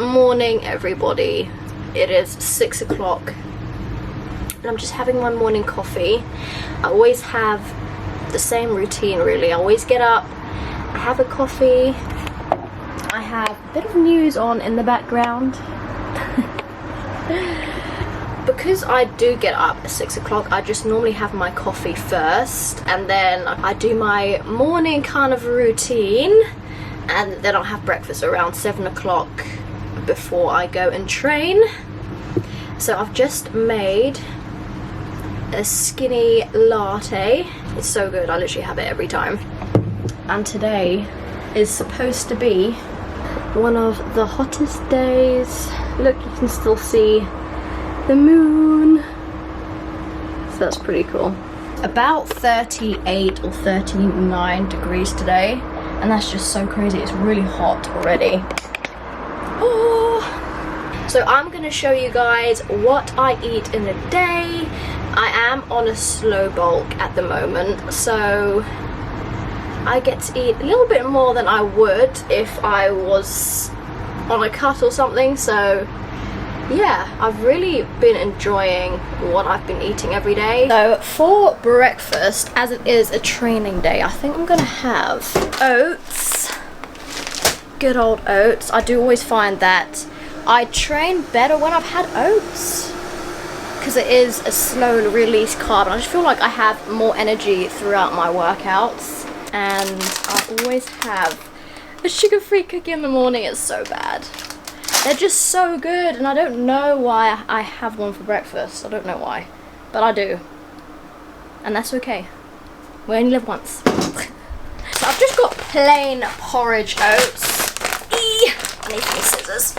morning, everybody. It is 6 o'clock and I'm just having my morning coffee. I always have the same routine really. I always get up, I have a coffee, I have a bit of news on in the background. Because I do get up at 6 o'clock, I just normally have my coffee first and then I do my morning kind of routine, and then I'll have breakfast around 7 o'clock before I go and train. So I've just made a skinny latte. It's so good, I literally have it every time. And today is supposed to be one of the hottest days. Look, you can still see the moon. So that's pretty cool. About 38 or 39 degrees today, and that's just so crazy. It's really hot already. Oh. So I'm gonna show you guys what I eat in a day. I am on a slow bulk at the moment, so I get to eat a little bit more than I would if I was on a cut or something. So yeah, I've really been enjoying what I've been eating every day. So for breakfast, as it is a training day, I think I'm gonna have oats. Good old oats. I do always find that I train better when I've had oats, because it is a slow release carb and I just feel like I have more energy throughout my workouts. And I always have a sugar-free cookie in the morning. It's so bad. They're just so good, and I don't know why I have one for breakfast. I don't know why, but I do, and that's okay. We only live once. So I've just got plain porridge oats. I need some scissors.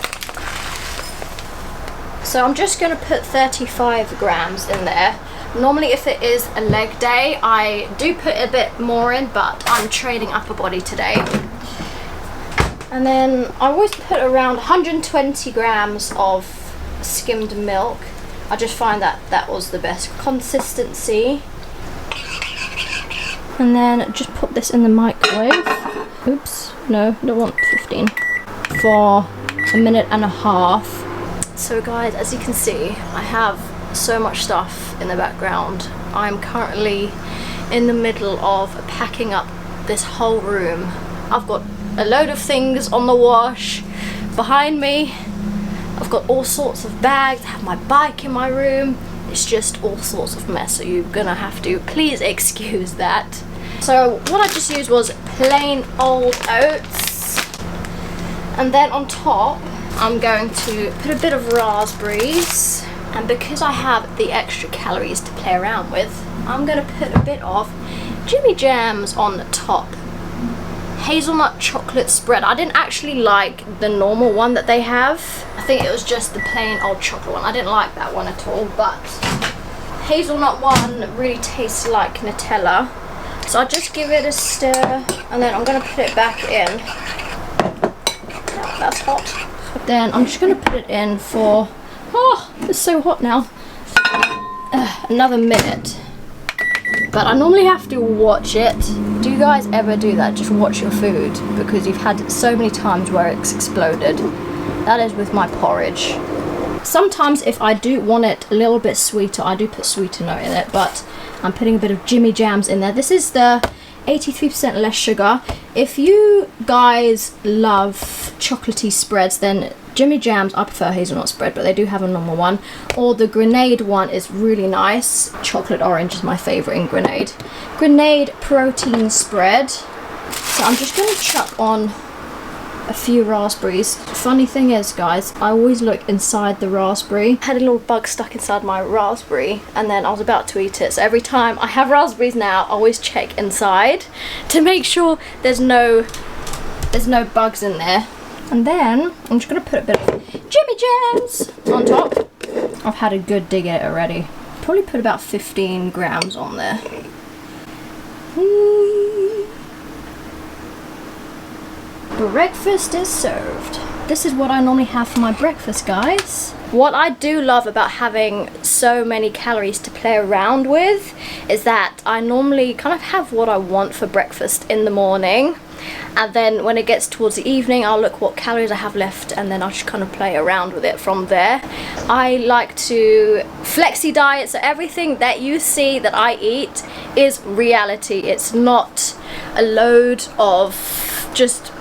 So I'm just going to put 35 grams in there. Normally if it is a leg day, I do put a bit more in, but I'm training upper body today. And then I always put around 120 grams of skimmed milk. I just find that that was the best consistency. And then just put this in the microwave. Oops, no, don't want 15. For a minute and a half. So guys, as you can see, I have so much stuff in the background. I'm currently in the middle of packing up this whole room. I've got a load of things on the wash behind me. I've got all sorts of bags. I have my bike in my room. It's just all sorts of mess, so you're gonna have to please excuse that. So what I just used was plain old oats, and then on top I'm going to put a bit of raspberries, and because I have the extra calories to play around with, I'm gonna put a bit of Jimmy Jams on the top. Hazelnut chocolate spread. I didn't actually like the normal one that they have. I think it was just the plain old chocolate one. I didn't like that one at all, but hazelnut one really tastes like Nutella. So I'll just give it a stir, and then I'm going to put it back in. That's hot. Then I'm just going to put it in for, oh, it's so hot now, another minute. But I normally have to watch it. Do you guys ever do that? Just watch your food, because you've had so many times where it's exploded. That is with my porridge. Sometimes if I do want it a little bit sweeter, I do put sweetener in it, but I'm putting a bit of Jimmy Jams in there. This is the 83% less sugar. If you guys love chocolatey spreads, then Jimmy Jams, I prefer hazelnut spread, but they do have a normal one. Or the Grenade one is really nice. Chocolate orange is my favourite in Grenade. Grenade protein spread. So I'm just going to chuck on a few raspberries. The funny thing is, guys, I always look inside the raspberry. I had a little bug stuck inside my raspberry, and then I was about to eat it. So every time I have raspberries now, I always check inside to make sure there's no bugs in there. And then I'm just going to put a bit of Jimmy Jams on top. I've had a good dig at it already. Probably put about 15 grams on there. Breakfast is served. this is what I normally have for my breakfast, guys. What I do love about having so many calories to play around with is that I normally kind of have what I want for breakfast in the morning, and then when it gets towards the evening, I'll look what calories I have left, and then I'll just kind of play around with it from there. I like to flexi diet, so everything that you see that I eat is reality. It's not a load of just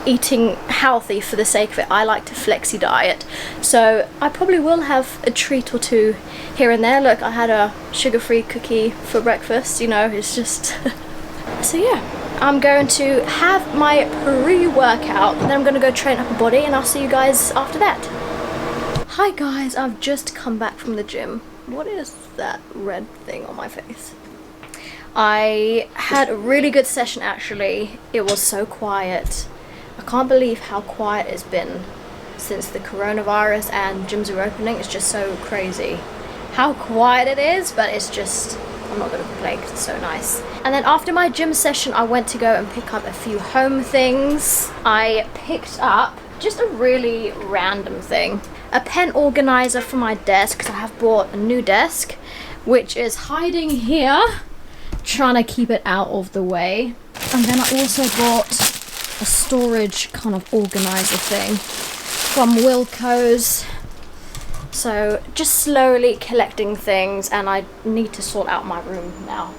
eating healthy for the sake of it. I like to flexi diet, so I probably will have a treat or two here and there. Look, I had a sugar-free cookie for breakfast, you know, it's just so yeah, I'm going to have my pre-workout, then I'm going to go train up a body, and I'll see you guys after that. Hi guys, I've just come back from the gym. What is that red thing on my face? I had a really good session actually. It was so quiet. I can't believe how quiet it's been since the coronavirus and gyms are opening. It's just so crazy how quiet it is, but it's just, I'm not going to complain because it's so nice. And then after my gym session, I went to go and pick up a few home things. I picked up just a really random thing. A pen organizer for my desk, because I have bought a new desk, which is hiding here, trying to keep it out of the way. And then I also bought a storage kind of organizer thing from Wilko's. So just slowly collecting things, and I need to sort out my room now.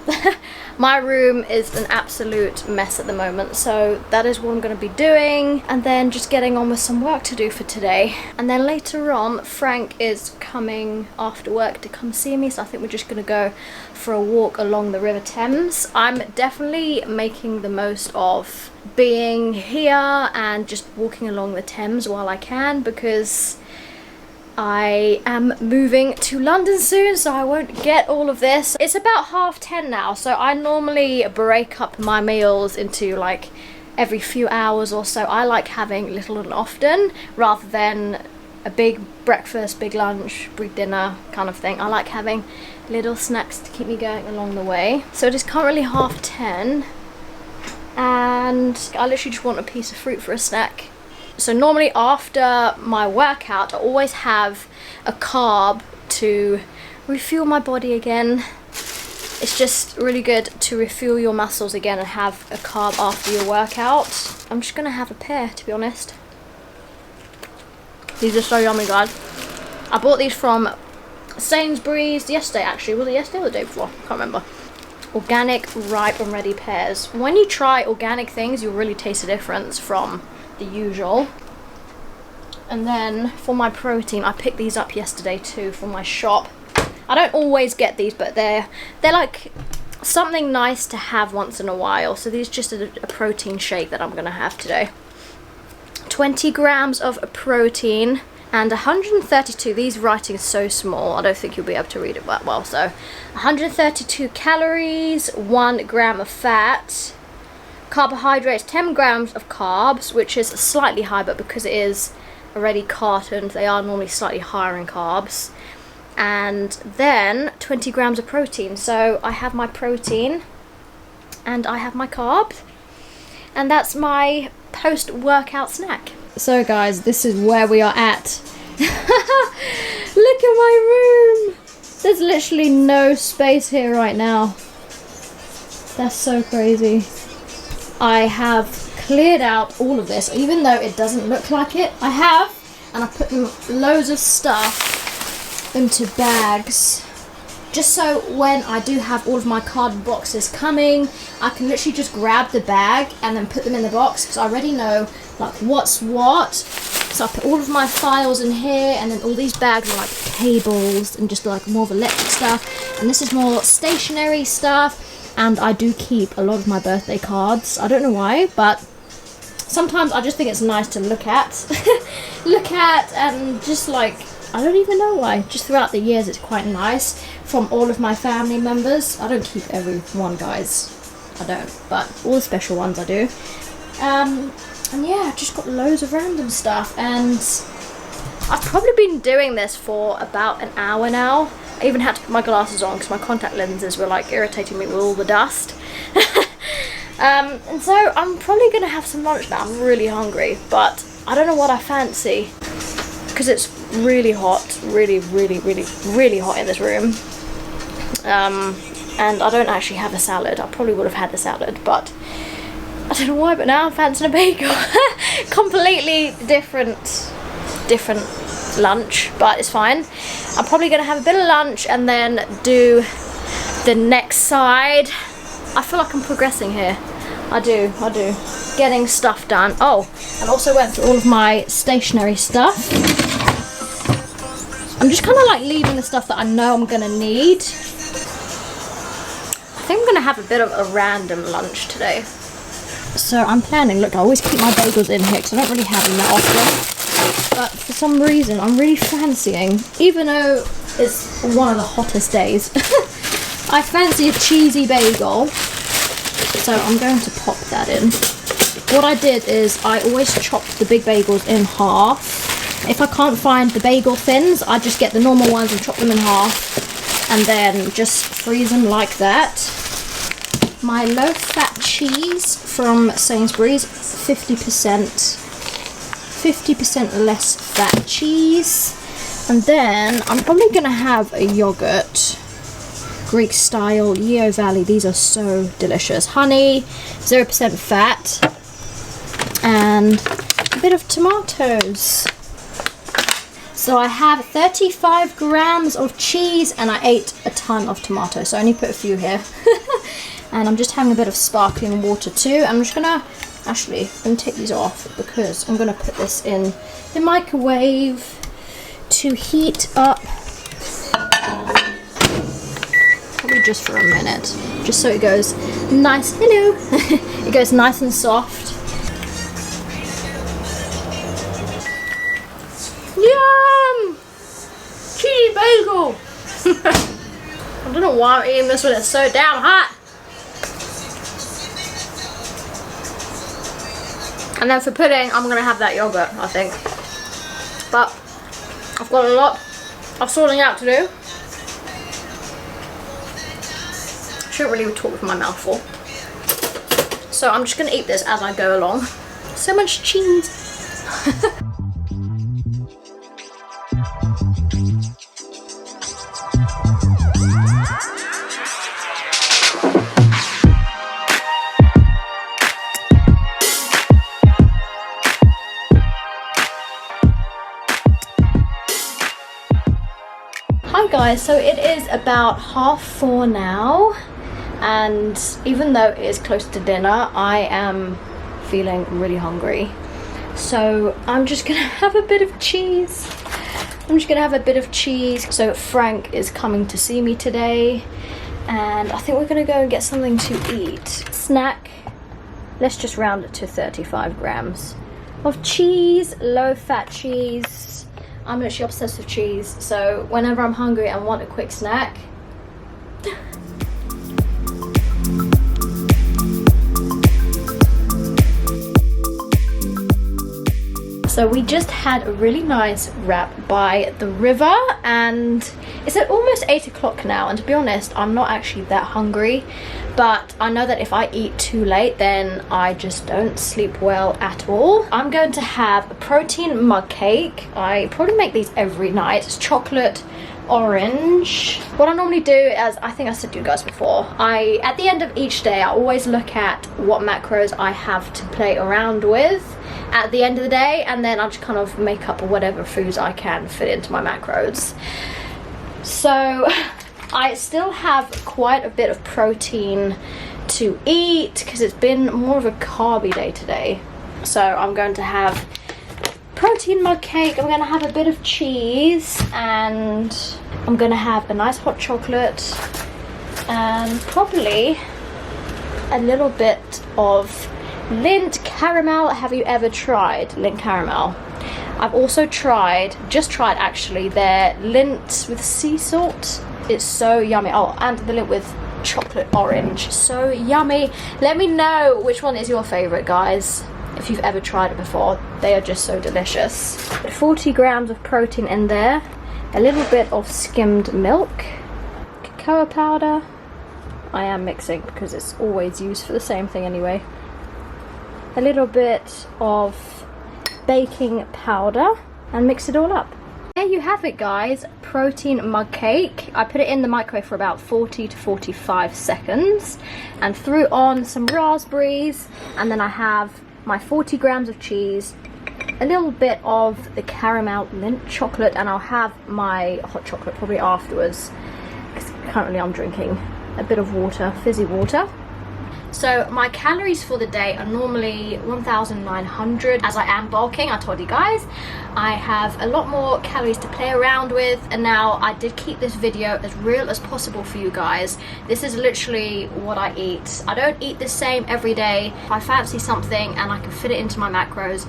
My room is an absolute mess at the moment, so that is what I'm going to be doing, and then just getting on with some work to do for today. And then later on, Frank is coming after work to come see me, so I think we're just going to go for a walk along the River Thames. I'm definitely making the most of being here and just walking along the Thames while I can, because I am moving to London soon, so I won't get all of this. It's about 10:30 now, so I normally break up my meals into like every few hours or so. I like having little and often rather than a big breakfast, big lunch, big dinner kind of thing. I like having little snacks to keep me going along the way. So it is currently 10:30 and I literally just want a piece of fruit for a snack. So normally after my workout, I always have a carb to refuel my body again. It's just really good to refuel your muscles again and have a carb after your workout. I'm just gonna have a pear, to be honest. These are so yummy, guys. I bought these from Sainsbury's yesterday, actually. Was it yesterday or the day before? Can't remember. Organic, ripe and ready pears. When you try organic things, you'll really taste the difference from the usual. And then for my protein, I picked these up yesterday too from my shop. I don't always get these, but they're like something nice to have once in a while. So these are just a protein shake that I'm gonna have today. 20 grams of protein and 132, these writing is so small, I don't think you'll be able to read it that well. So 132 calories, 1 gram of fat, carbohydrates, 10 grams of carbs, which is slightly high, but because it is already cartoned, they are normally slightly higher in carbs. And then 20 grams of protein. So I have my protein and I have my carbs, and that's my post-workout snack. So guys, this is where we are at. Look at my room. There's literally no space here right now. That's so crazy. I have cleared out all of this, even though it doesn't look like it. I have, and I put loads of stuff into bags, just so when I do have all of my cardboard boxes coming, I can literally just grab the bag and then put them in the box, because I already know like what's what. So I put all of my files in here, and then all these bags are like cables and just like more of electric stuff, and this is more stationary stuff. And I do keep a lot of my birthday cards. I don't know why, but sometimes I just think it's nice to look at. And just like, I don't even know why. Just throughout the years, it's quite nice from all of my family members. I don't keep every one, guys. I don't, but all the special ones I do. And yeah, I've just got loads of random stuff. And I've probably been doing this for about an hour now. I even had to put my glasses on because my contact lenses were like irritating me with all the dust. And so I'm probably going to have some lunch now. I'm really hungry, but I don't know what I fancy, because it's really hot, really hot in this room. And I don't actually have a salad. I probably would have had the salad, but I don't know why, but now I'm fancying a bagel. Completely different lunch, but it's fine. I'm probably gonna have a bit of lunch and then do the next side. I feel like I'm progressing here. I do. Getting stuff done. Oh, and also went through all of my stationery stuff. I'm just kind of like leaving the stuff that I know I'm gonna need. I think I'm gonna have a bit of a random lunch today. So I'm planning, look, I always keep my bagels in here because I don't really have them that often. But for some reason, I'm really fancying, even though it's one of the hottest days, I fancy a cheesy bagel. So I'm going to pop that in. What I did is I always chop the big bagels in half. If I can't find the bagel thins, I just get the normal ones and chop them in half. And then just freeze them like that. My low-fat cheese from Sainsbury's, 50% less fat cheese. And then I'm probably going to have a yogurt, Greek style, Yeo Valley. These are so delicious. Honey, 0% fat, and a bit of tomatoes. So I have 35 grams of cheese and I ate a ton of tomatoes, so I only put a few here. And I'm just having a bit of sparkling water too. I'm just gonna, actually, I'm gonna take these off because I'm gonna put this in the microwave to heat up. Probably just for a minute, just so it goes nice, hello, it goes nice and soft. Yum! Cheesy bagel! I don't know why I'm eating this when it's so damn hot. And then for pudding, I'm gonna have that yogurt, I think. But I've got a lot of sorting out to do. Shouldn't really talk with my mouth full. So I'm just gonna eat this as I go along. So much cheese. Hi guys, so it is about 4:30 now, and even though it is close to dinner, I am feeling really hungry. So I'm just gonna have a bit of cheese. So Frank is coming to see me today, and I think we're gonna go and get something to eat. Snack, let's just round it to 35 grams of cheese, low fat cheese. I'm literally obsessed with cheese, so whenever I'm hungry and want a quick snack. So we just had a really nice wrap by the river, and it's at almost 8 o'clock now, and to be honest, I'm not actually that hungry, but I know that if I eat too late, then I just don't sleep well at all. I'm going to have a protein mug cake. I probably make these every night. It's chocolate orange. What I normally do, as I think I said to you guys before, at the end of each day, I always look at what macros I have to play around with at the end of the day, and then I just kind of make up whatever foods I can fit into my macros. So I still have quite a bit of protein to eat because it's been more of a carby day today. So I'm going to have protein mug cake, I'm going to have a bit of cheese, and I'm going to have a nice hot chocolate and probably a little bit of Lindt caramel. Have you ever tried Lindt caramel? I've also just tried actually their Lindt with sea salt. It's so yummy. Oh, and the Lindt with chocolate orange, so yummy. Let me know which one is your favorite, guys, if you've ever tried it before. They are just so delicious. 40 grams of protein in there, a little bit of skimmed milk, cocoa powder. I am mixing because it's always used for the same thing anyway. A little bit of baking powder and mix it all up. There you have it, guys, protein mug cake. I put it in the microwave for about 40 to 45 seconds and threw on some raspberries, and then I have my 40 grams of cheese, a little bit of the caramel Lindt chocolate, and I'll have my hot chocolate probably afterwards because currently I'm drinking a bit of water, fizzy water. So my calories for the day are normally 1,900. As I am bulking, I told you guys, I have a lot more calories to play around with, and now I did keep this video as real as possible for you guys. This is literally what I eat. I don't eat the same every day. If I fancy something and I can fit it into my macros,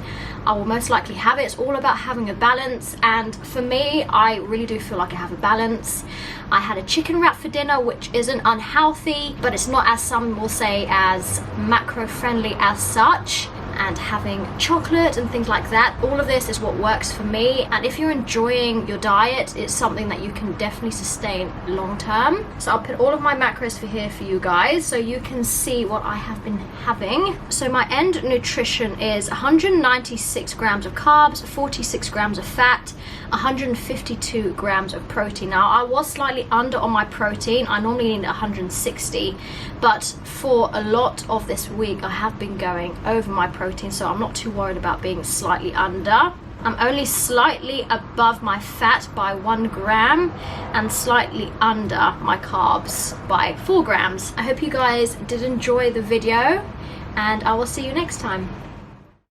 I will most likely have it. It's all about having a balance, and for me, I really do feel like I have a balance. I had a chicken wrap for dinner, which isn't unhealthy, but it's not, as some will say, as macro friendly as such. And having chocolate and things like that, all of this is what works for me. And if you're enjoying your diet, it's something that you can definitely sustain long term. So I'll put all of my macros for here for you guys so you can see what I have been having. So my end nutrition is 196 grams of carbs, 46 grams of fat, 152 grams of protein. Now I was slightly under on my protein. I normally need 160, but for a lot of this week I have been going over my protein, so I'm not too worried about being slightly under. I'm only slightly above my fat by 1 gram and slightly under my carbs by 4 grams. I hope you guys did enjoy the video, and I will see you next time.